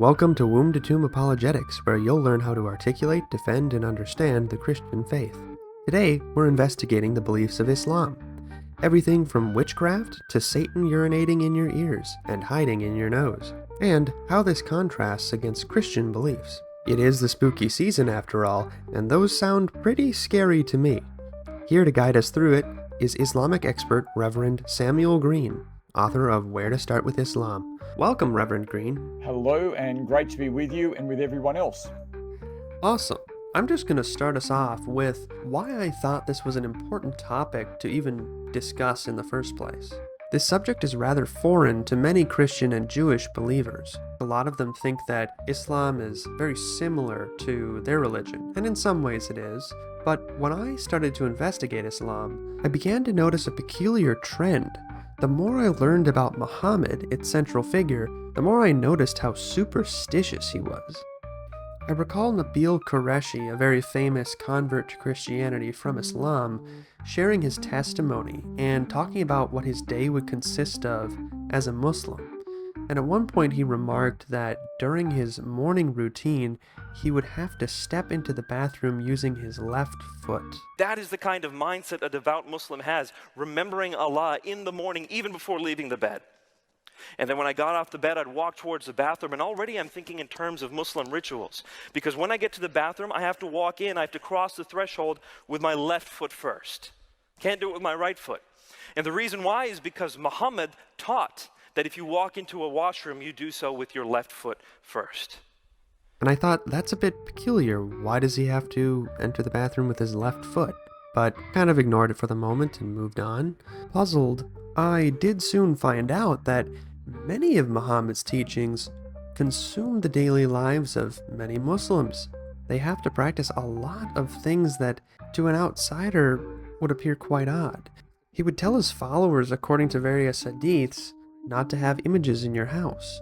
Welcome to Womb to Tomb Apologetics, where you'll learn how to articulate, defend, and understand the Christian faith. Today, we're investigating the beliefs of Islam. Everything from witchcraft to Satan urinating in your ears and hiding in your nose, and how this contrasts against Christian beliefs. It is the spooky season after all, and those sound pretty scary to me. Here to guide us through it is Islamic expert Reverend Samuel Green, author of Where to Start with Islam. Welcome, Reverend Green. Hello, and great to be with you and with everyone else. Awesome. I'm just going to start us off with why I thought this was an important topic to even discuss in the first place. This subject is rather foreign to many Christian and Jewish believers. A lot of them think that Islam is very similar to their religion, and in some ways it is. But when I started to investigate Islam, I began to notice a peculiar trend. The more I learned about Muhammad, its central figure, the more I noticed how superstitious he was. I recall Nabil Qureshi, a very famous convert to Christianity from Islam, sharing his testimony and talking about what his day would consist of as a Muslim. And at one point he remarked that during his morning routine, he would have to step into the bathroom using his left foot. That is the kind of mindset a devout Muslim has, remembering Allah in the morning, even before leaving the bed. And then when I got off the bed, I'd walk towards the bathroom, and already I'm thinking in terms of Muslim rituals. Because when I get to the bathroom, I have to walk in, I have to cross the threshold with my left foot first. Can't do it with my right foot. And the reason why is because Muhammad taught that if you walk into a washroom, you do so with your left foot first. And I thought, that's a bit peculiar. Why does he have to enter the bathroom with his left foot? But kind of ignored it for the moment and moved on. Puzzled, I did soon find out that many of Muhammad's teachings consume the daily lives of many Muslims. They have to practice a lot of things that, to an outsider, would appear quite odd. He would tell his followers, according to various hadiths, not to have images in your house,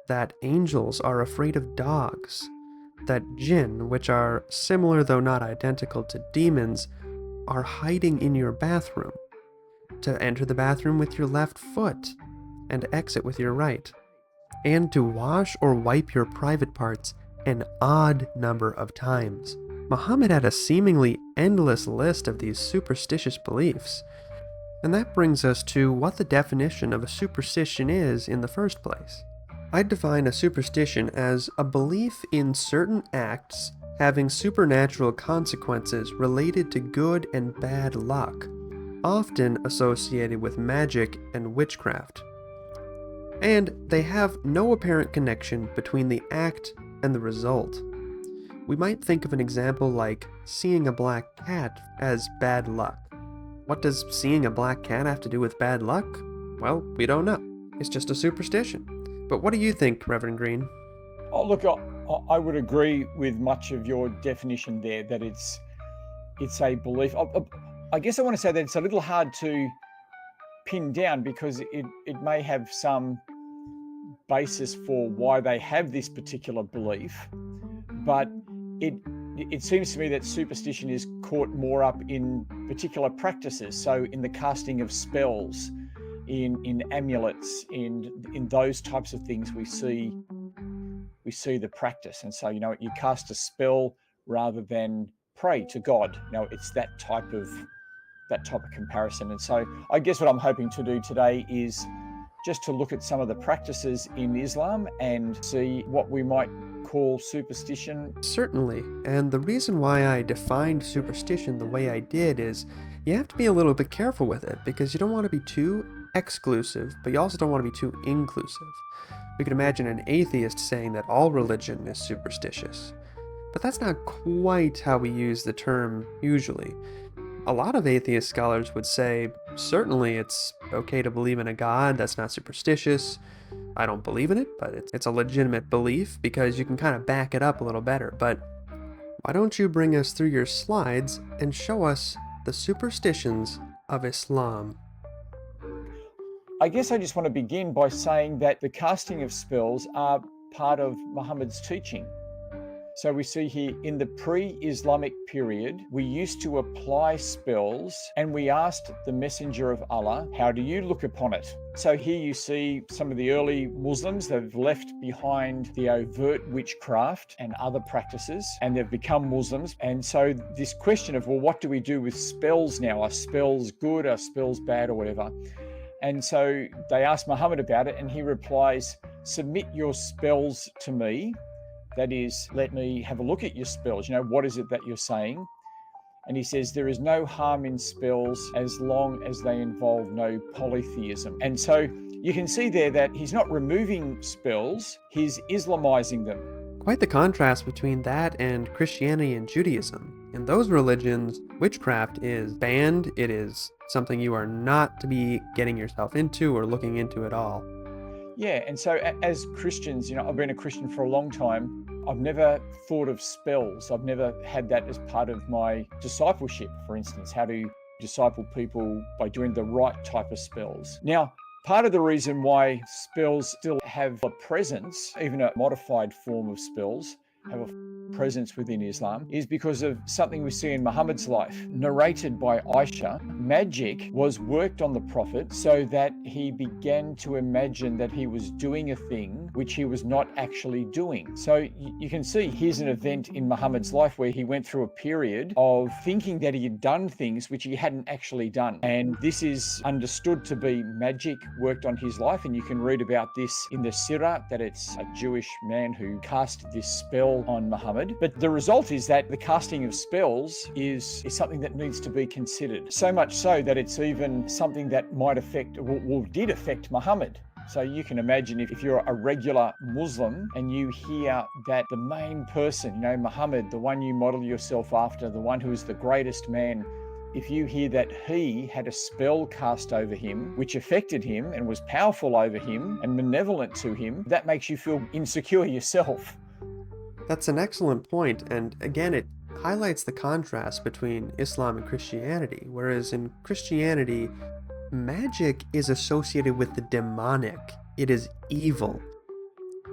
that angels are afraid of dogs, that jinn, which are similar though not identical to demons, are hiding in your bathroom, to enter the bathroom with your left foot and exit with your right, and to wash or wipe your private parts an odd number of times. Muhammad had a seemingly endless list of these superstitious beliefs. And that brings us to what the definition of a superstition is in the first place. I'd define a superstition as a belief in certain acts having supernatural consequences related to good and bad luck, often associated with magic and witchcraft. And they have no apparent connection between the act and the result. We might think of an example like seeing a black cat as bad luck. What does seeing a black cat have to do with bad luck? Well, we don't know. It's just a superstition. But what do you think, Reverend Green? Oh, look, I would agree with much of your definition there, that it's a belief. I guess I want to say that it's a little hard to pin down because it may have some basis for why they have this particular belief, but it seems to me that superstition is caught more up in particular practices. So in the casting of spells, in amulets, in those types of things, we see the practice. And so, you cast a spell rather than pray to God. It's that type of comparison. And so I guess what I'm hoping to do today is just to look at some of the practices in Islam and see what we might call superstition. Certainly, and the reason why I defined superstition the way I did is you have to be a little bit careful with it because you don't want to be too exclusive, but you also don't want to be too inclusive. We could imagine an atheist saying that all religion is superstitious, but that's not quite how we use the term usually. A lot of atheist scholars would say, certainly it's okay to believe in a God, that's not superstitious. I don't believe in it, but it's a legitimate belief because you can kind of back it up a little better. But why don't you bring us through your slides and show us the superstitions of Islam? I guess I just want to begin by saying that the casting of spells are part of Muhammad's teaching. So we see here in the pre-Islamic period, we used to apply spells and we asked the Messenger of Allah, how do you look upon it? So here you see some of the early Muslims, they've left behind the overt witchcraft and other practices, and they've become Muslims. And so this question of, well, what do we do with spells now? Are spells good? Are spells bad or whatever? And so they ask Muhammad about it and he replies, submit your spells to me. That is, let me have a look at your spells. What is it that you're saying? And he says, there is no harm in spells as long as they involve no polytheism. And so you can see there that he's not removing spells, he's Islamizing them. Quite the contrast between that and Christianity and Judaism. In those religions, witchcraft is banned. It is something you are not to be getting yourself into or looking into at all. Yeah, and so as Christians, I've been a Christian for a long time. I've never thought of spells. I've never had that as part of my discipleship, for instance, how to disciple people by doing the right type of spells. Now, part of the reason why spells still have a presence, even a modified form of spells, have a presence within Islam is because of something we see in Muhammad's life. Narrated by Aisha, magic was worked on the Prophet so that he began to imagine that he was doing a thing which he was not actually doing. So you can see here's an event in Muhammad's life where he went through a period of thinking that he had done things which he hadn't actually done. And this is understood to be magic worked on his life. And you can read about this in the Sirah, that it's a Jewish man who cast this spell on Muhammad. But the result is that the casting of spells is something that needs to be considered. So much so that it's even something that might affect, did affect Muhammad. So you can imagine if you're a regular Muslim and you hear that the main person, Muhammad, the one you model yourself after, the one who is the greatest man, if you hear that he had a spell cast over him, which affected him and was powerful over him and malevolent to him, that makes you feel insecure yourself. That's an excellent point, and again, it highlights the contrast between Islam and Christianity, whereas in Christianity, magic is associated with the demonic. It is evil.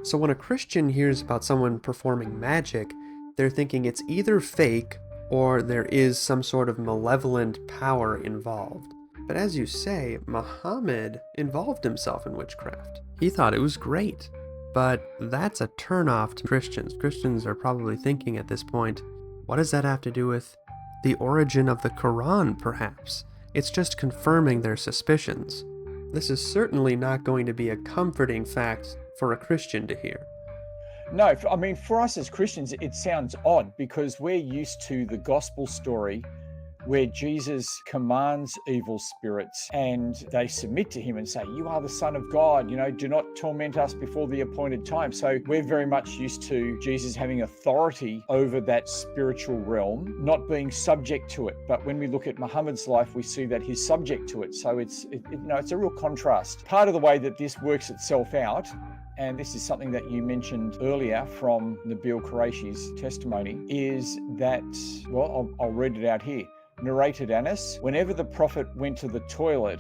So when a Christian hears about someone performing magic, they're thinking it's either fake or there is some sort of malevolent power involved. But as you say, Muhammad involved himself in witchcraft. He thought it was great. But that's a turnoff to Christians. Christians are probably thinking at this point, what does that have to do with the origin of the Quran, perhaps? It's just confirming their suspicions. This is certainly not going to be a comforting fact for a Christian to hear. No, I mean, for us as Christians, it sounds odd because we're used to the gospel story where Jesus commands evil spirits and they submit to him and say, you are the Son of God, do not torment us before the appointed time. So we're very much used to Jesus having authority over that spiritual realm, not being subject to it. But when we look at Muhammad's life, we see that he's subject to it. So it's a real contrast. Part of the way that this works itself out, and this is something that you mentioned earlier from Nabil Qureshi's testimony, is that, I'll read it out here. Narrated Anas, whenever the Prophet went to the toilet,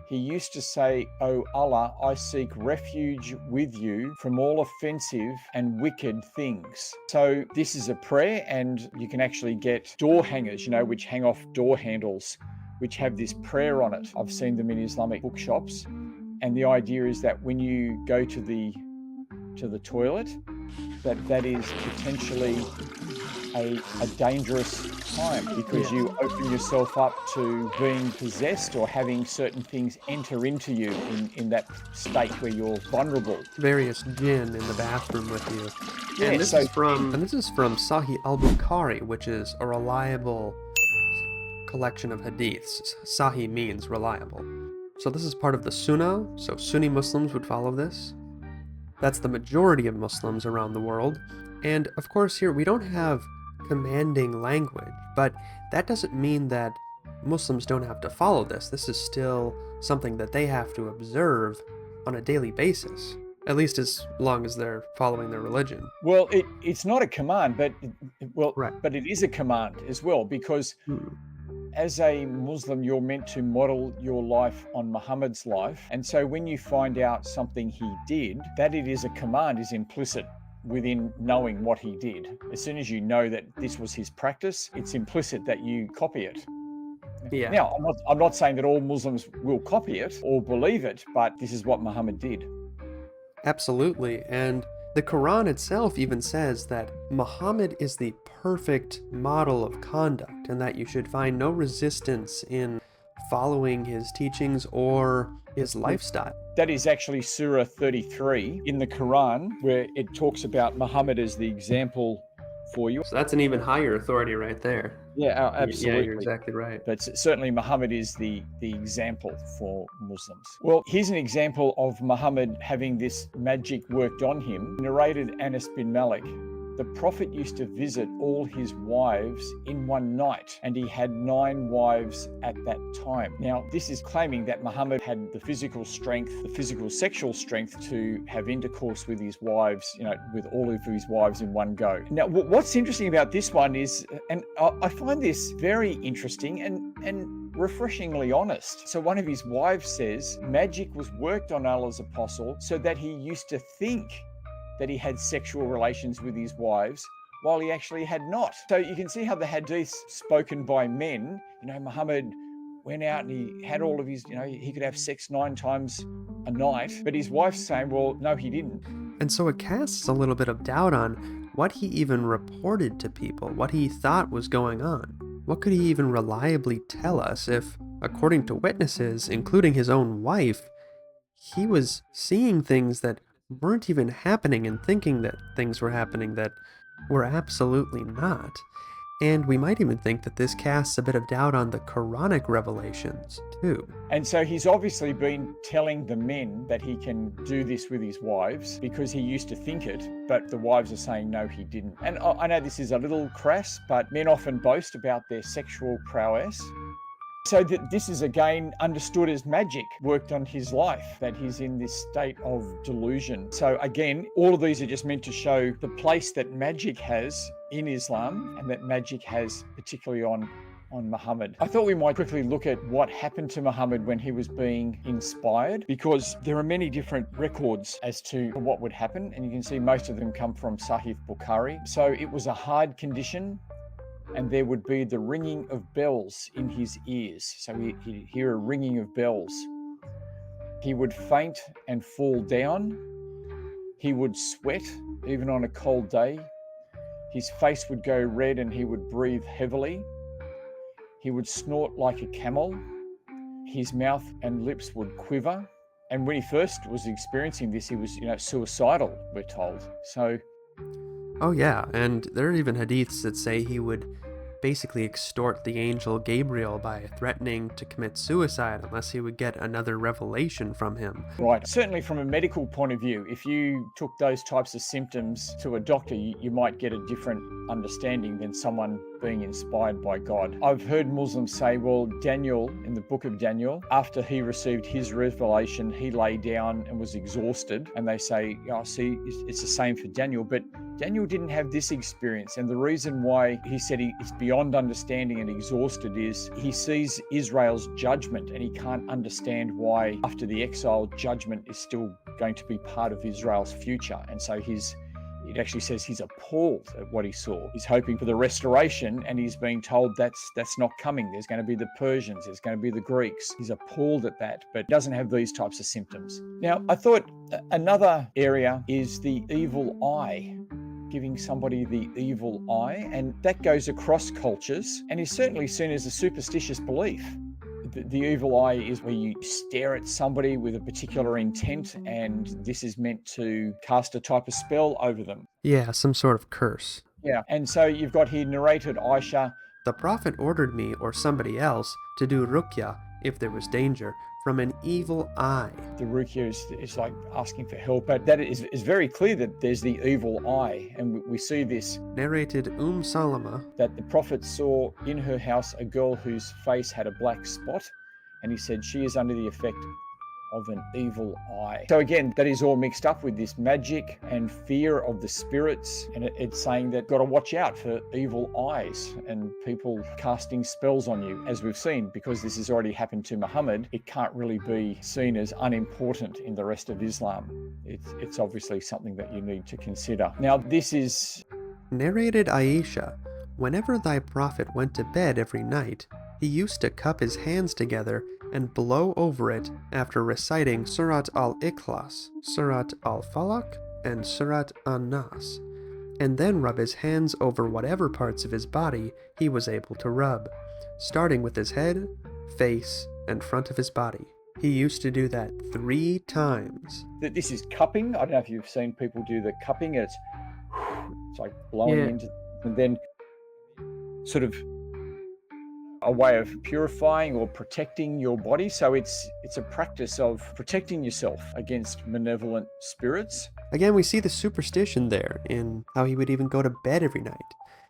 he used to say, "O Allah, I seek refuge with you from all offensive and wicked things." So this is a prayer, and you can actually get door hangers, which hang off door handles, which have this prayer on it. I've seen them in Islamic bookshops. And the idea is that when you go to the toilet, that is potentially a dangerous time because you open yourself up to being possessed or having certain things enter into you in that state where you're vulnerable. Various jinn in the bathroom with you. Yeah, and this is from Sahih al-Bukhari, which is a reliable collection of hadiths. Sahih means reliable. So this is part of the Sunnah, so Sunni Muslims would follow this. That's the majority of Muslims around the world. And of course here we don't have commanding language, but that doesn't mean that Muslims don't have to follow this. This is still something that they have to observe on a daily basis, at least as long as they're following their religion. Well, it's not a command, but right. But it is a command as well, because as a Muslim, you're meant to model your life on Muhammad's life. And so when you find out something he did, that it is a command is implicit. within knowing what he did. As soon as you know that this was his practice, it's implicit that you copy it. Yeah. Now, I'm not saying that all Muslims will copy it or believe it, but this is what Muhammad did. Absolutely. And the Quran itself even says that Muhammad is the perfect model of conduct and that you should find no resistance in following his teachings or his lifestyle. That is actually Surah 33 in the Quran, where it talks about Muhammad as the example for you. So that's an even higher authority right there. Yeah, absolutely. Yeah, you're exactly right. But certainly Muhammad is the example for Muslims. Well, here's an example of Muhammad having this magic worked on him. Narrated Anas bin Malik. The Prophet used to visit all his wives in one night, and he had 9 wives at that time. Now, this is claiming that Muhammad had the physical strength, the physical sexual strength to have intercourse with his wives, with all of his wives in one go. Now, what's interesting about this one is, and I find this very interesting and refreshingly honest. So one of his wives says, magic was worked on Allah's apostle so that he used to think that he had sexual relations with his wives while he actually had not. So you can see how the hadiths spoken by men, Muhammad went out and he had all of his, he could have sex 9 times a night, but his wife's saying, well, no, he didn't. And so it casts a little bit of doubt on what he even reported to people, what he thought was going on. What could he even reliably tell us if, according to witnesses, including his own wife, he was seeing things that weren't even happening and thinking that things were happening that were absolutely not. And we might even think that this casts a bit of doubt on the Quranic revelations, too. And so he's obviously been telling the men that he can do this with his wives because he used to think it, but the wives are saying, no, he didn't. And I know this is a little crass, but men often boast about their sexual prowess. So that this is again understood as magic worked on his life, that he's in this state of delusion. So again, all of these are just meant to show the place that magic has in Islam and that magic has particularly on Muhammad. I thought we might quickly look at what happened to Muhammad when he was being inspired, because there are many different records as to what would happen, and you can see most of them come from Sahih Bukhari. So it was a hard condition, and there would be the ringing of bells in his ears. So he'd hear a ringing of bells. He would faint and fall down. He would sweat, even on a cold day. His face would go red and he would breathe heavily. He would snort like a camel. His mouth and lips would quiver. And when he first was experiencing this, he was, suicidal, we're told. So... Oh yeah, and there are even hadiths that say he would basically extort the angel Gabriel by threatening to commit suicide unless he would get another revelation from him. Right. Certainly from a medical point of view, if you took those types of symptoms to a doctor, you might get a different understanding than someone being inspired by God. I've heard Muslims say, well, Daniel, in the book of Daniel, after he received his revelation, he lay down and was exhausted. And they say, see, it's the same for Daniel. But Daniel didn't have this experience. And the reason why he said it's beyond understanding and exhausted is he sees Israel's judgment and he can't understand why after the exile, judgment is still going to be part of Israel's future. And so it actually says he's appalled at what he saw. He's hoping for the restoration and he's being told that's not coming. There's going to be the Persians, there's going to be the Greeks. He's appalled at that, but doesn't have these types of symptoms. Now, I thought another area is the evil eye, giving somebody the evil eye, and that goes across cultures and is certainly seen as a superstitious belief. The evil eye is where you stare at somebody with a particular intent, and this is meant to cast a type of spell over them. Yeah, some sort of curse. Yeah, and so you've got here narrated Aisha. The Prophet ordered me or somebody else to do ruqya if there was danger from an evil eye. The ruqya is like asking for help, but that is very clear that there's the evil eye, and we see this. Narrated Salama. That the Prophet saw in her house a girl whose face had a black spot, and he said, she is under the effect of an evil eye. So again, that is all mixed up with this magic and fear of the spirits, and it's saying that got to watch out for evil eyes and people casting spells on you. As we've seen, because this has already happened to Muhammad, it can't really be seen as unimportant in the rest of Islam. It's obviously something that you need to consider. Now, this is Narrated Aisha, whenever thy prophet went to bed every night, he used to cup his hands together and blow over it after reciting Surat al-Ikhlas, Surat al-Falaq, and Surat an-Nas, and then rub his hands over whatever parts of his body he was able to rub, starting with his head, face, and front of his body. He used to do that 3 times. This is cupping. I don't know if you've seen people do the cupping. It's like blowing into, and then sort of a way of purifying or protecting your body. So it's a practice of protecting yourself against malevolent spirits. Again, we see the superstition there in how he would even go to bed every night.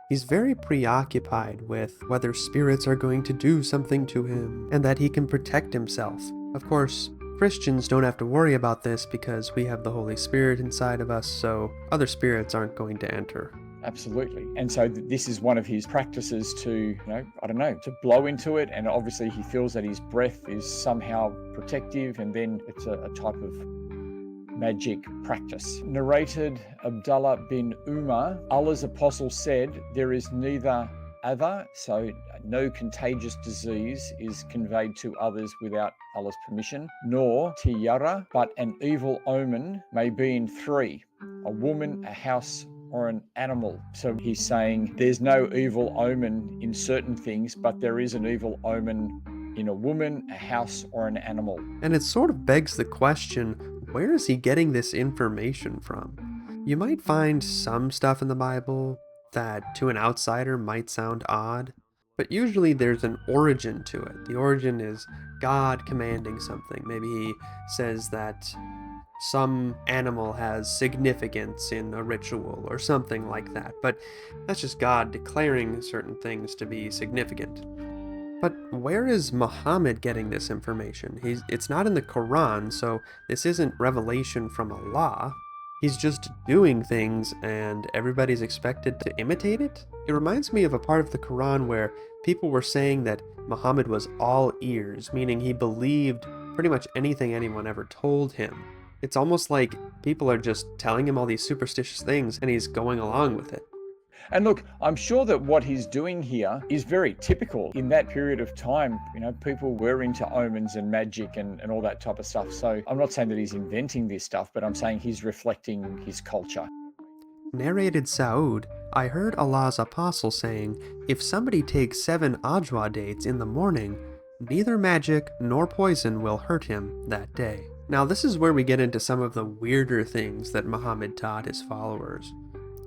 He's very preoccupied with whether spirits are going to do something to him and that he can protect himself. Of course, Christians don't have to worry about this because we have the Holy Spirit inside of us, so other spirits aren't going to enter. Absolutely. And so this is one of his practices to, to blow into it. And obviously he feels that his breath is somehow protective, and then it's a type of magic practice. Narrated Abdullah bin Umar, Allah's apostle said, there is neither adha, so no contagious disease is conveyed to others without Allah's permission, nor tiyara, but an evil omen may be in 3, a woman, a house, or an animal. So he's saying there's no evil omen in certain things, but there is an evil omen in a woman, a house, or an animal. And it sort of begs the question, where is he getting this information from? You might find some stuff in the Bible that to an outsider might sound odd, but usually there's an origin to it. The origin is God commanding something. Maybe he says that some animal has significance in a ritual or something like that, but that's just God declaring certain things to be significant. But where is Muhammad getting this information? It's not in the Quran, so this isn't revelation from Allah. He's just doing things and everybody's expected to imitate it? It reminds me of a part of the Quran where people were saying that Muhammad was all ears, meaning he believed pretty much anything anyone ever told him. It's almost like people are just telling him all these superstitious things and he's going along with it. And look, I'm sure that what he's doing here is very typical in that period of time. People were into omens and magic and all that type of stuff. So I'm not saying that he's inventing this stuff, but I'm saying he's reflecting his culture. Narrated Saud, I heard Allah's apostle saying, if somebody takes 7 ajwa dates in the morning, neither magic nor poison will hurt him that day. Now this is where we get into some of the weirder things that Muhammad taught his followers.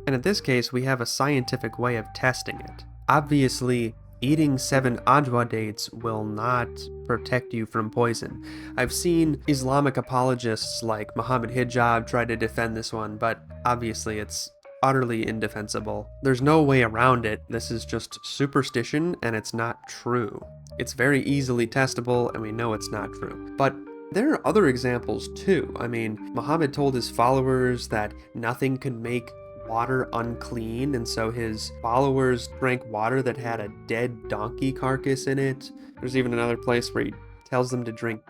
And in this case, we have a scientific way of testing it. Obviously, eating 7 ajwa dates will not protect you from poison. I've seen Islamic apologists like Muhammad Hijab try to defend this one, but obviously it's utterly indefensible. There's no way around it. This is just superstition and it's not true. It's very easily testable and we know it's not true. But there are other examples too. I mean, Muhammad told his followers that nothing could make water unclean, and so his followers drank water that had a dead donkey carcass in it. There's even another place where he tells them to drink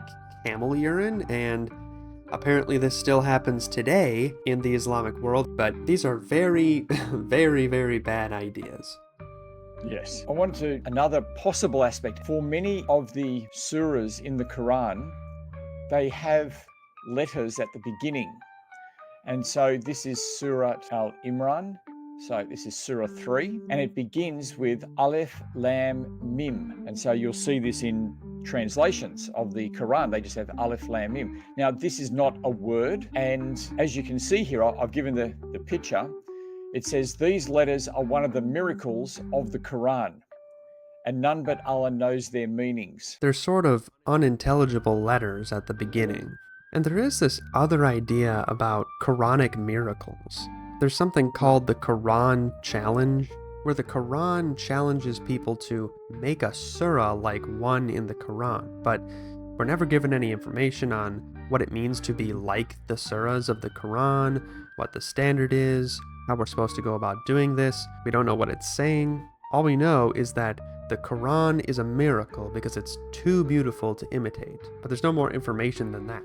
camel urine, and apparently this still happens today in the Islamic world, but these are very, very, very bad ideas. Yes. I wanted to, another possible aspect, for many of the surahs in the Quran, they have letters at the beginning. And so this is Surah Al-Imran. So this is Surah 3, and it begins with Alif Lam Mim. And so you'll see this in translations of the Quran. They just have Alif Lam Mim. Now, this is not a word. And as you can see here, I've given the picture. It says, these letters are one of the miracles of the Quran, and none but Allah knows their meanings. They're sort of unintelligible letters at the beginning. And there is this other idea about Quranic miracles. There's something called the Quran Challenge, where the Quran challenges people to make a surah like one in the Quran. But We're never given any information on what it means to be like the surahs of the Quran, what the standard is, how we're supposed to go about doing this. We don't know what it's saying. All we know is that the Quran is a miracle because it's too beautiful to imitate, but there's no more information than that.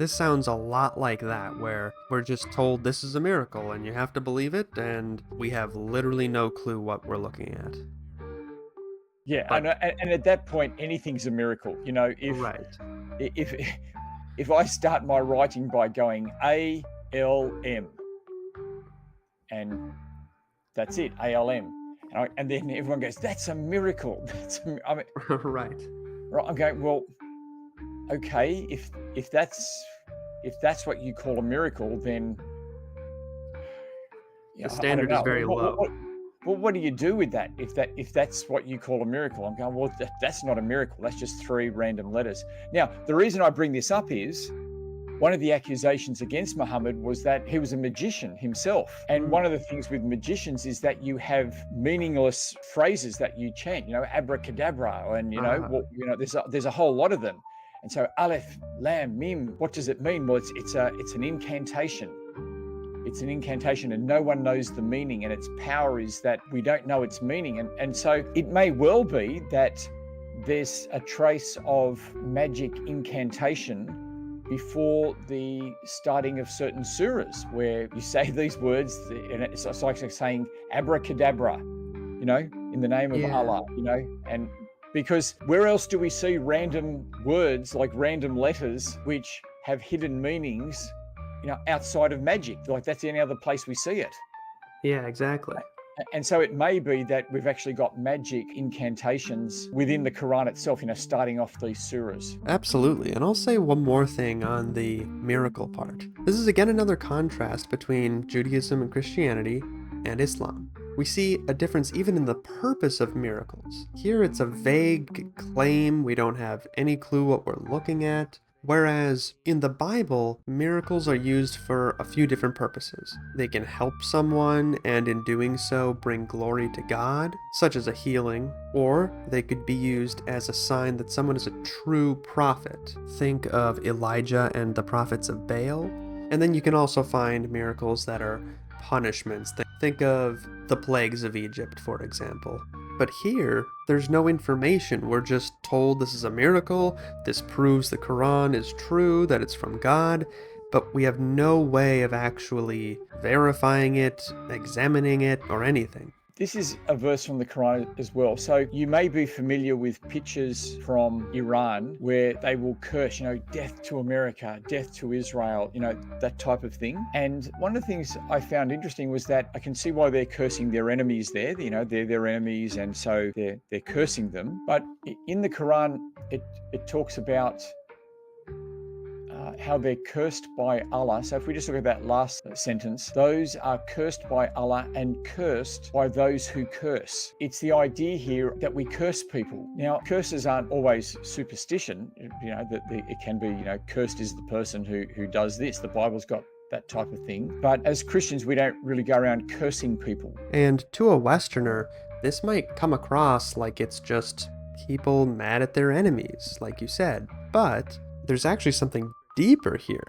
This sounds a lot like that, where we're just told this is a miracle and you have to believe it, and we have literally no clue what we're looking at. Yeah, But- and at that point, anything's a miracle. You know, Right. if I start my writing by going ALM, and that's it, ALM, and then everyone goes, "That's a miracle." I mean, Right. right? I'm going, well, okay, if that's what you call a miracle, then The standard is very low. What do you do with that? If that's what you call a miracle, I'm going, well, that's not a miracle. That's just 3 random letters. Now, the reason I bring this up is one of the accusations against Muhammad was that he was a magician himself. And one of the things with magicians is that you have meaningless phrases that you chant, abracadabra, and there's a whole lot of them. And so Aleph, Lam, Mim, what does it mean? Well, it's an incantation. It's an incantation, and no one knows the meaning, and its power is that we don't know its meaning. And so it may well be that there's a trace of magic incantation before the starting of certain surahs, where you say these words, and it's like saying abracadabra, in the name of Allah, and because where else do we see random words, like random letters, which have hidden meanings, outside of magic? Like, that's the only other place we see it. Yeah, exactly. And so it may be that we've actually got magic incantations within the Quran itself, starting off these surahs. Absolutely. And I'll say one more thing on the miracle part. This is again another contrast between Judaism and Christianity and Islam. We see a difference even in the purpose of miracles. Here it's a vague claim, we don't have any clue what we're looking at. Whereas in the Bible, miracles are used for a few different purposes. They can help someone, and in doing so, bring glory to God, such as a healing, or they could be used as a sign that someone is a true prophet. Think of Elijah and the prophets of Baal. And then you can also find miracles that are punishments. Think of the plagues of Egypt, for example. But here, there's no information. We're just told this is a miracle, this proves the Quran is true, that it's from God, but we have no way of actually verifying it, examining it, or anything. This is a verse from the Quran as well. So you may be familiar with pictures from Iran where they will curse, death to America, death to Israel, that type of thing. And one of the things I found interesting was that I can see why they're cursing their enemies there. They're their enemies, and so they're cursing them. But in the Quran, it talks about how they're cursed by Allah. So if we just look at that last sentence, those are cursed by Allah and cursed by those who curse. It's the idea here that we curse people. Now, curses aren't always superstition. That it can be, cursed is the person who does this. The Bible's got that type of thing. But as Christians, we don't really go around cursing people. And to a Westerner, this might come across like it's just people mad at their enemies, like you said. But there's actually something deeper here.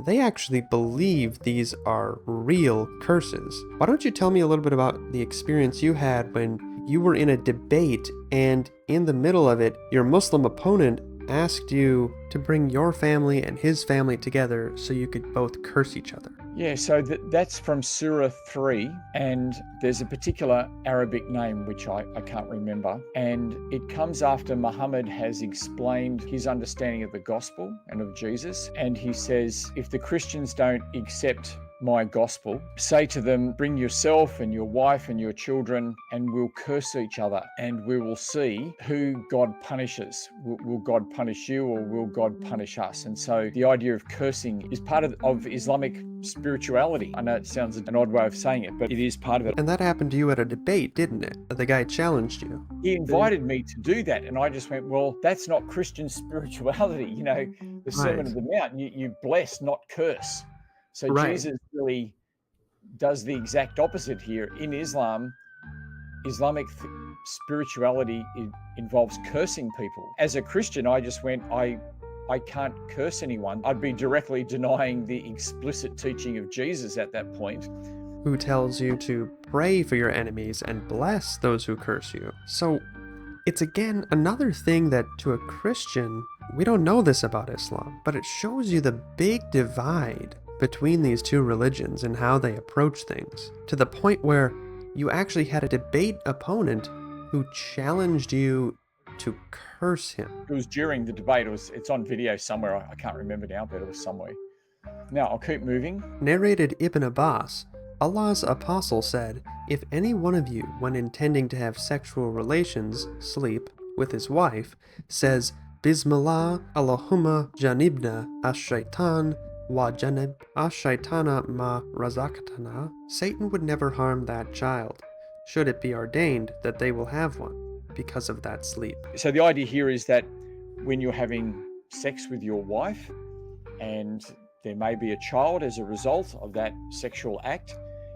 They actually believe these are real curses. Why don't you tell me a little bit about the experience you had when you were in a debate, and in the middle of it, your Muslim opponent asked you to bring your family and his family together so you could both curse each other? Yeah, so that's from Surah 3, and there's a particular Arabic name which I can't remember, and it comes after Muhammad has explained his understanding of the gospel and of Jesus, and he says, if the Christians don't accept my gospel, say to them, bring yourself and your wife and your children, and we'll curse each other, and we will see who God punishes. Will God punish you, or will God punish us? And so the idea of cursing is part of Islamic spirituality. I know it sounds an odd way of saying it, but it is part of it. And that happened to you at a debate, didn't it? The guy challenged you. He invited me to do that, and I just went, well, that's not Christian spirituality. The Sermon of the Mount, you bless, not curse. So Jesus really does the exact opposite here. In Islam, Islamic spirituality involves cursing people. As a Christian, I just went, I I can't curse anyone. I'd be directly denying the explicit teaching of Jesus at that point. Who tells you to pray for your enemies and bless those who curse you. So it's again another thing that to a Christian, we don't know this about Islam, but it shows you the big divide between these two religions and how they approach things, to the point where you actually had a debate opponent who challenged you to curse him. It was during the debate. It's on video somewhere. I can't remember now, but it was somewhere. Now, I'll keep moving. Narrated Ibn Abbas, Allah's apostle said, "If any one of you, when intending to have sexual relations, sleep, with his wife, says, Bismillah, Allahumma janibna ash-shaytan, wa janib ash-shaytana ma razaqtana, Satan would never harm that child, should it be ordained that they will have one, because of that sleep." So the idea here is that when you're having sex with your wife and there may be a child as a result of that sexual act,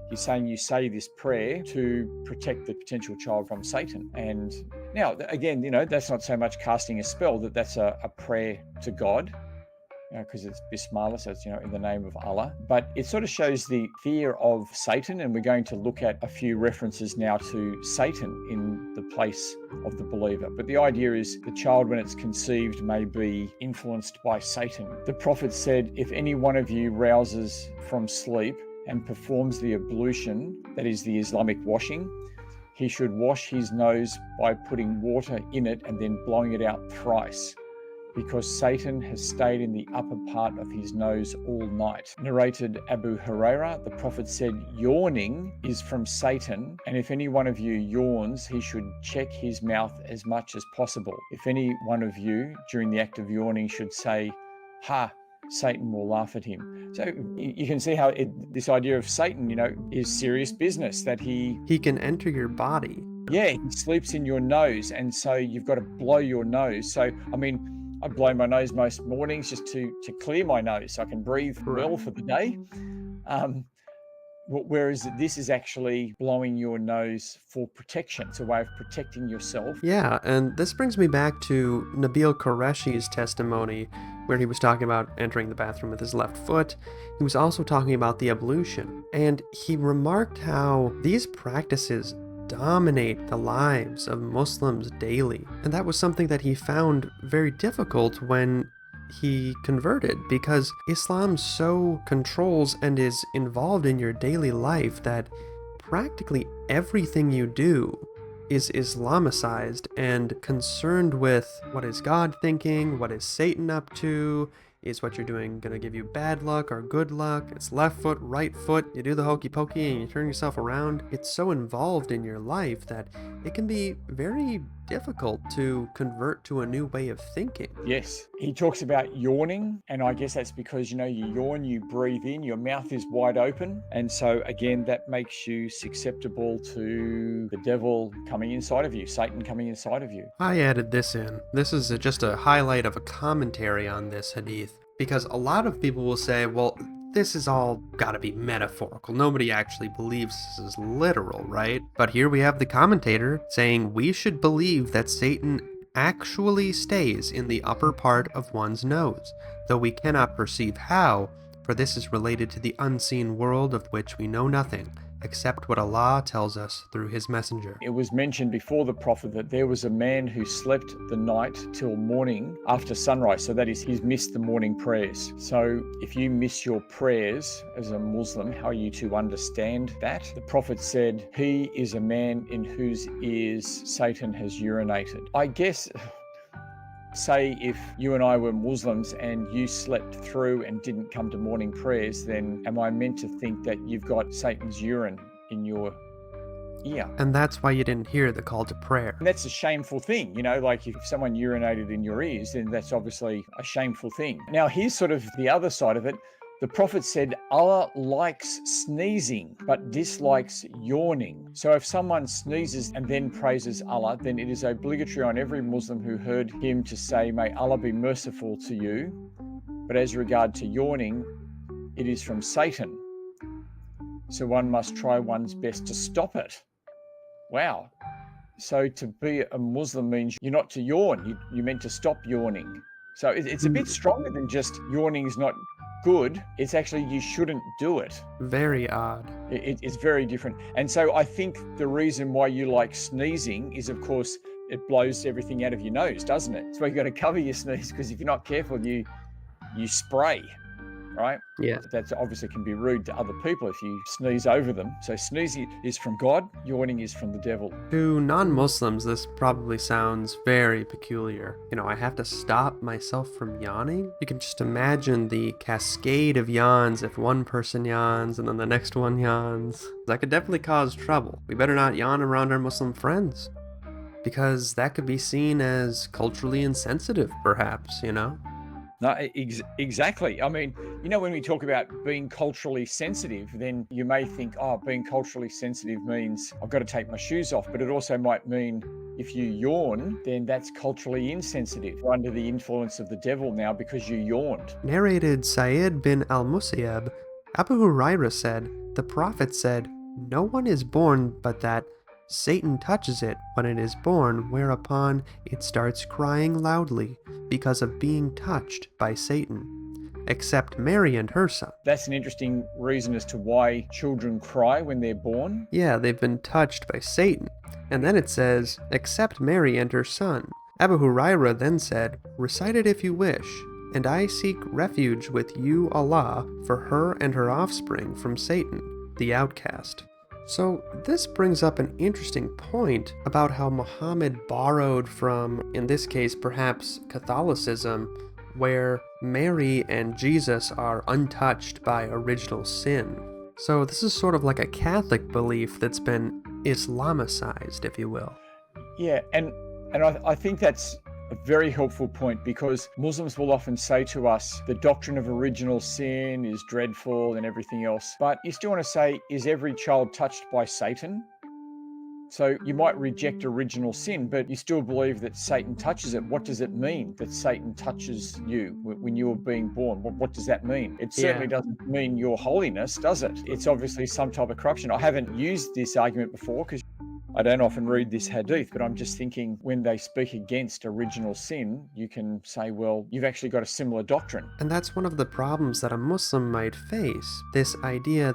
he's saying you say this prayer to protect the potential child from Satan. And now, again, that's not so much casting a spell, that's a prayer to God, because it's Bismillah, so it's, in the name of Allah. But it sort of shows the fear of Satan, and we're going to look at a few references now to Satan in the place of the believer. But the idea is the child, when it's conceived, may be influenced by Satan. The Prophet said, if any one of you rouses from sleep and performs the ablution, that is the Islamic washing, he should wash his nose by putting water in it and then blowing it out thrice, because Satan has stayed in the upper part of his nose all night. Narrated Abu Huraira, the Prophet said, yawning is from Satan, and if any one of you yawns, he should check his mouth as much as possible. If any one of you, during the act of yawning, should say, ha, Satan will laugh at him. So you can see how this idea of Satan, is serious business, that he can enter your body. Yeah, he sleeps in your nose, and so you've got to blow your nose. So, I blow my nose most mornings just to clear my nose so I can breathe well for the day. Whereas this is actually blowing your nose for protection. It's a way of protecting yourself. Yeah, and this brings me back to Nabil Qureshi's testimony, where he was talking about entering the bathroom with his left foot. He was also talking about the ablution, and he remarked how these practices dominate the lives of Muslims daily. And that was something that he found very difficult when he converted, because Islam so controls and is involved in your daily life that practically everything you do is Islamicized and concerned with what is God thinking, what is Satan up to, is what you're doing going to give you bad luck or good luck? It's left foot, right foot, you do the hokey pokey and you turn yourself around. It's so involved in your life that it can be very difficult to convert to a new way of thinking. Yes, he talks about yawning, and I guess that's because, you yawn, you breathe in, your mouth is wide open, and so again, that makes you susceptible to the devil coming inside of you, Satan coming inside of you. I added this in. This is just a highlight of a commentary on this hadith, because a lot of people will say, well, this is all gotta be metaphorical. Nobody actually believes this is literal, right? But here we have the commentator saying we should believe that Satan actually stays in the upper part of one's nose, though we cannot perceive how, for this is related to the unseen world of which we know nothing, except what Allah tells us through his messenger. It was mentioned before the Prophet that there was a man who slept the night till morning after sunrise. So that is, he's missed the morning prayers. So if you miss your prayers as a Muslim, how are you to understand that? The Prophet said, he is a man in whose ears Satan has urinated. I guess, say if you and I were Muslims and you slept through and didn't come to morning prayers, then am I meant to think that you've got Satan's urine in your ear? And that's why you didn't hear the call to prayer. And that's a shameful thing, like if someone urinated in your ears, then that's obviously a shameful thing. Now here's sort of the other side of it. The Prophet said, Allah likes sneezing, but dislikes yawning. So if someone sneezes and then praises Allah, then it is obligatory on every Muslim who heard him to say, may Allah be merciful to you. But as regard to yawning, it is from Satan. So one must try one's best to stop it. Wow. So to be a Muslim means you're not to yawn. You're meant to stop yawning. So it's a bit stronger than just yawning is not good. It's actually you shouldn't do it. Very odd. It's very different. And so I think the reason why you like sneezing is, of course, it blows everything out of your nose, doesn't it? So you got to cover your sneeze, because if you're not careful, you spray, right? Yeah. That obviously can be rude to other people if you sneeze over them. So sneezing is from God, yawning is from the devil. To non-Muslims, this probably sounds very peculiar. I have to stop myself from yawning? You can just imagine the cascade of yawns if one person yawns and then the next one yawns. That could definitely cause trouble. We better not yawn around our Muslim friends, because that could be seen as culturally insensitive, perhaps, No, exactly. I mean, when we talk about being culturally sensitive, then you may think, being culturally sensitive means I've got to take my shoes off. But it also might mean if you yawn, then that's culturally insensitive. You're under the influence of the devil now because you yawned. Narrated Sayyid bin al-Musayyab, Abu Hurairah said, the Prophet said, "No one is born but that Satan touches it when it is born, whereupon it starts crying loudly because of being touched by Satan, except Mary and her son." That's an interesting reason as to why children cry when they're born. Yeah, they've been touched by Satan. And then it says, except Mary and her son. Abu Hurairah then said, "Recite it if you wish, and I seek refuge with you, Allah, for her and her offspring from Satan, the outcast." So this brings up an interesting point about how Muhammad borrowed from, in this case, perhaps Catholicism, where Mary and Jesus are untouched by original sin. So this is sort of like a Catholic belief that's been Islamicized, if you will. Yeah, and I think that's a very helpful point, because Muslims will often say to us, the doctrine of original sin is dreadful and everything else. But you still want to say, is every child touched by Satan? So you might reject original sin, but you still believe that Satan touches it. What does it mean that Satan touches you when you were being born? What does that mean? It certainly doesn't mean your holiness, does it? It's obviously some type of corruption. I haven't used this argument before because I don't often read this hadith, but I'm just thinking when they speak against original sin, you can say, well, you've actually got a similar doctrine. And that's one of the problems that a Muslim might face. This idea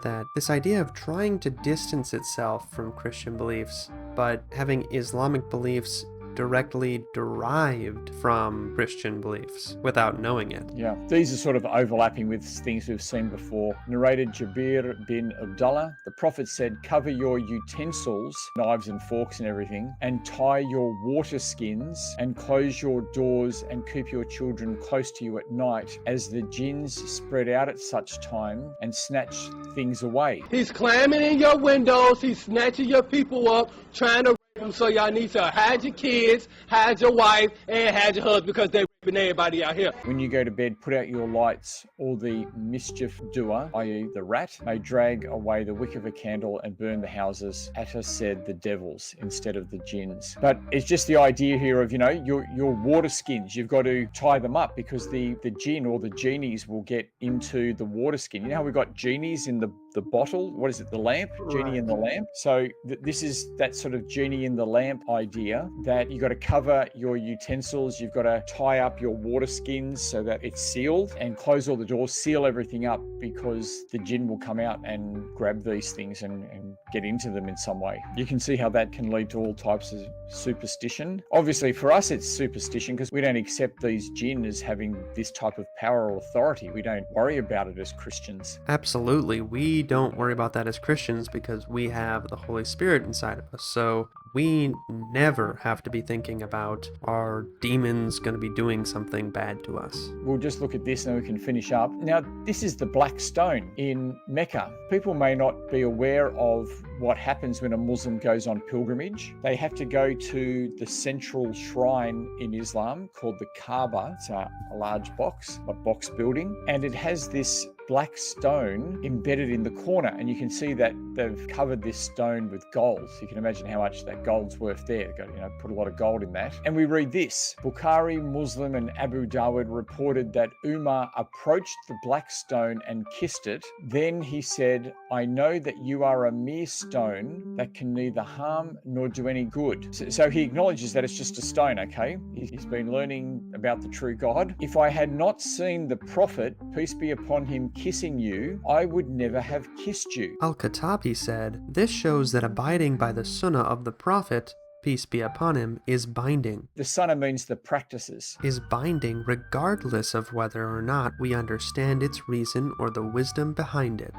of trying to distance itself from Christian beliefs, but having Islamic beliefs directly derived from Christian beliefs without knowing it. Yeah, these are sort of overlapping with things we've seen before. Narrated Jabir bin Abdullah, the Prophet said, "Cover your utensils, knives and forks and everything, and tie your water skins, and close your doors, and keep your children close to you at night, as the jinns spread out at such time and snatch things away." He's climbing in your windows, he's snatching your people up, trying to rape them, so y'all need to hide your kids, hide your wife, and hide your husband, because they're raping everybody out here. When you go to bed, put out your lights, or the mischief doer, i.e. the rat, may drag away the wick of a candle and burn the houses. Atta said the devils instead of the jinns. But it's just the idea here of, your water skins, you've got to tie them up, because the jinn or the genies will get into the water skin. You know how we got genies in the bottle? What is it? The lamp? Genie in the lamp? So this is that sort of genie in the lamp idea, that you've got to cover your utensils, you've got to tie up your water skins so that it's sealed, and close all the doors, seal everything up, because the jinn will come out and grab these things and get into them in some way. You can see how that can lead to all types of superstition. Obviously for us it's superstition because we don't accept these jinn as having this type of power or authority. We don't worry about it as Christians. Absolutely. We don't worry about that as Christians because we have the Holy Spirit inside of us. So we never have to be thinking about, are demons going to be doing something bad to us? We'll just look at this and we can finish up. Now, this is the Black Stone in Mecca. People may not be aware of what happens when a Muslim goes on pilgrimage. They have to go to the central shrine in Islam called the Kaaba. It's a large box, a box building, and it has this black stone embedded in the corner, and you can see that they've covered this stone with gold. So you can imagine how much that gold's worth there. They've got, put a lot of gold in that. And we read this: Bukhari, Muslim, and Abu Dawud reported that Umar approached the black stone and kissed it. Then he said, "I know that you are a mere stone that can neither harm nor do any good. So he acknowledges that it's just a stone, okay? He's been learning about the true God. If I had not seen the prophet, peace be upon him, kissing you, I would never have kissed you. Al-Khattabi said, this shows that abiding by the sunnah of the Prophet, peace be upon him, is binding. The sunnah means the practices. Is binding regardless of whether or not we understand its reason or the wisdom behind it.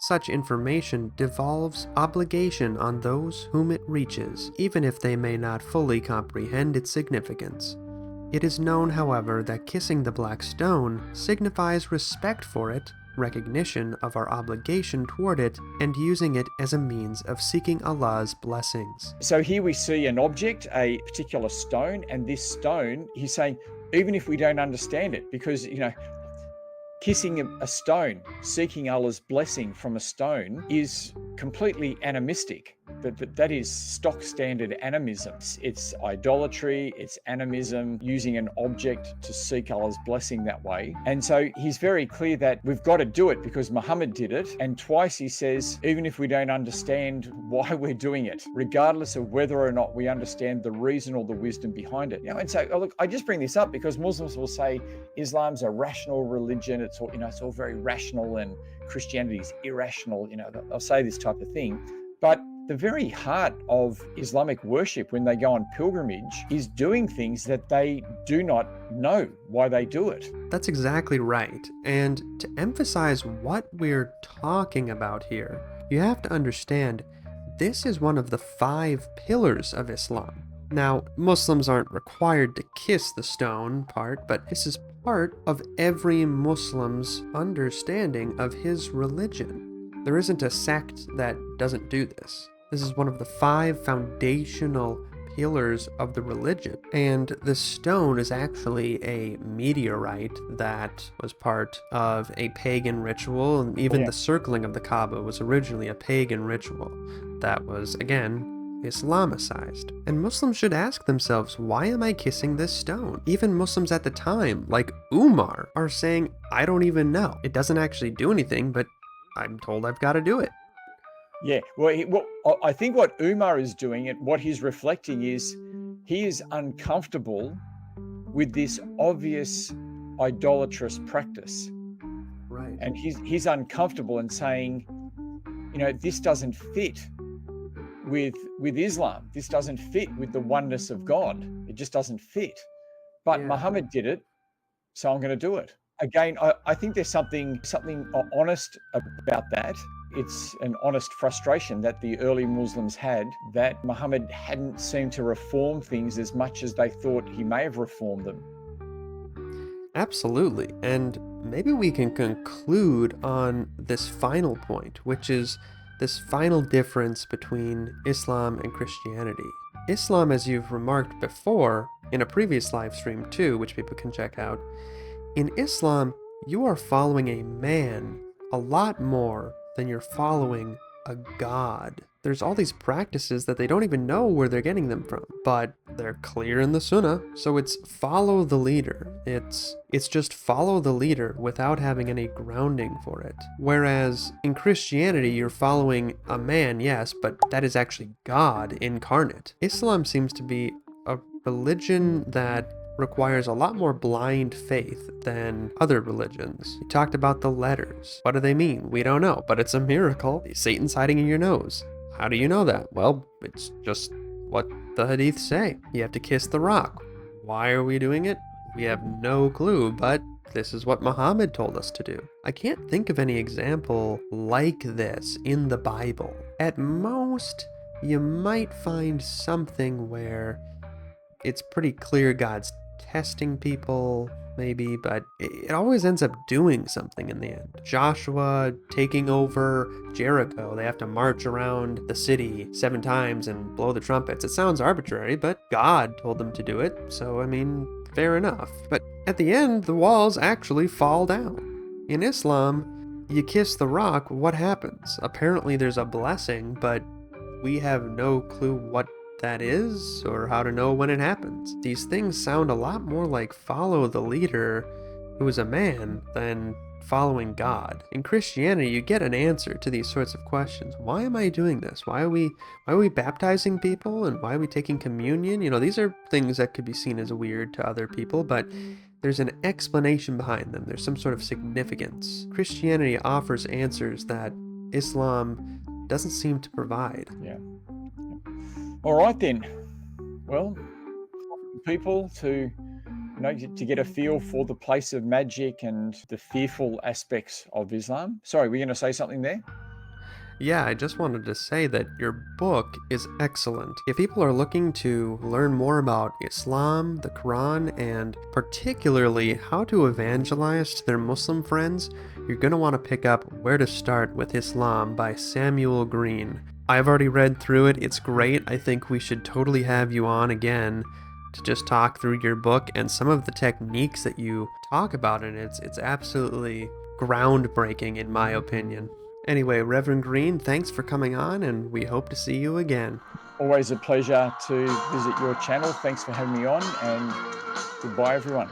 Such information devolves obligation on those whom it reaches, even if they may not fully comprehend its significance. It is known, however, that kissing the black stone signifies respect for it, recognition of our obligation toward it, and using it as a means of seeking Allah's blessings. So here we see an object, a particular stone, and this stone, he's saying, even if we don't understand it, because, kissing a stone, seeking Allah's blessing from a stone is completely animistic. That is stock standard animism. It's idolatry, it's animism, using an object to seek Allah's blessing that way. And so he's very clear that we've got to do it because Muhammad did it. And twice he says, even if we don't understand why we're doing it, regardless of whether or not we understand the reason or the wisdom behind it. And so, look, I just bring this up because Muslims will say Islam's a rational religion. It's all, it's all very rational and Christianity is irrational. They'll say this type of thing. But the very heart of Islamic worship when they go on pilgrimage is doing things that they do not know why they do it. That's exactly right. And to emphasize what we're talking about here, you have to understand this is one of the 5 pillars of Islam. Now, Muslims aren't required to kiss the stone part, but this is part of every Muslim's understanding of his religion. There isn't a sect that doesn't do this. This is one of the 5 foundational pillars of the religion. And the stone is actually a meteorite that was part of a pagan ritual. And even the circling of the Kaaba was originally a pagan ritual that was, again, Islamicized. And Muslims should ask themselves, why am I kissing this stone? Even Muslims at the time, like Umar, are saying, I don't even know. It doesn't actually do anything, but I'm told I've got to do it. Yeah, well, I think what Umar is doing and what he's reflecting is he is uncomfortable with this obvious idolatrous practice. Right. And he's uncomfortable and saying, this doesn't fit with Islam. This doesn't fit with the oneness of God. It just doesn't fit. But Muhammad did it, so I'm going to do it. Again, I think there's something honest about that. It's an honest frustration that the early Muslims had, that Muhammad hadn't seemed to reform things as much as they thought he may have reformed them. Absolutely. And maybe we can conclude on this final point, which is this final difference between Islam and Christianity. Islam, as you've remarked before, in a previous live stream too, which people can check out, in Islam, you are following a man a lot more than you're following a god. There's all these practices that they don't even know where they're getting them from, but they're clear in the Sunnah, so it's follow the leader. It's just follow the leader without having any grounding for it. Whereas in Christianity, you're following a man, yes, but that is actually God incarnate. Islam seems to be a religion that requires a lot more blind faith than other religions. You talked about the letters. What do they mean? We don't know, but it's a miracle. Satan's hiding in your nose. How do you know that? Well, it's just what the hadiths say. You have to kiss the rock. Why are we doing it? We have no clue, but this is what Muhammad told us to do. I can't think of any example like this in the Bible. At most, you might find something where it's pretty clear God's testing people, maybe, but it always ends up doing something in the end. Joshua taking over Jericho. They have to march around the city 7 times and blow the trumpets. It sounds arbitrary, but God told them to do it, so fair enough. But at the end, the walls actually fall down. In Islam, you kiss the rock, what happens? Apparently there's a blessing, but we have no clue what that is or how to know when it happens. These things sound a lot more like follow the leader who is a man than following God. In Christianity, you get an answer to these sorts of questions. Why am I doing this? Why are we baptizing people, and why are we taking communion? You know, these are things that could be seen as weird to other people, but there's an explanation behind them. There's some sort of significance. Christianity offers answers that Islam doesn't seem to provide. Yeah. All right then. Well, people to to get a feel for the place of magic and the fearful aspects of Islam. Sorry, were you going to say something there? Yeah, I just wanted to say that your book is excellent. If people are looking to learn more about Islam, the Quran, and particularly how to evangelize to their Muslim friends, you're going to want to pick up Where to Start with Islam by Samuel Green. I've already read through it. It's great. I think we should totally have you on again to just talk through your book and some of the techniques that you talk about in it. It's absolutely groundbreaking in my opinion. Anyway, Reverend Green, thanks for coming on, and we hope to see you again. Always a pleasure to visit your channel. Thanks for having me on, and goodbye, everyone.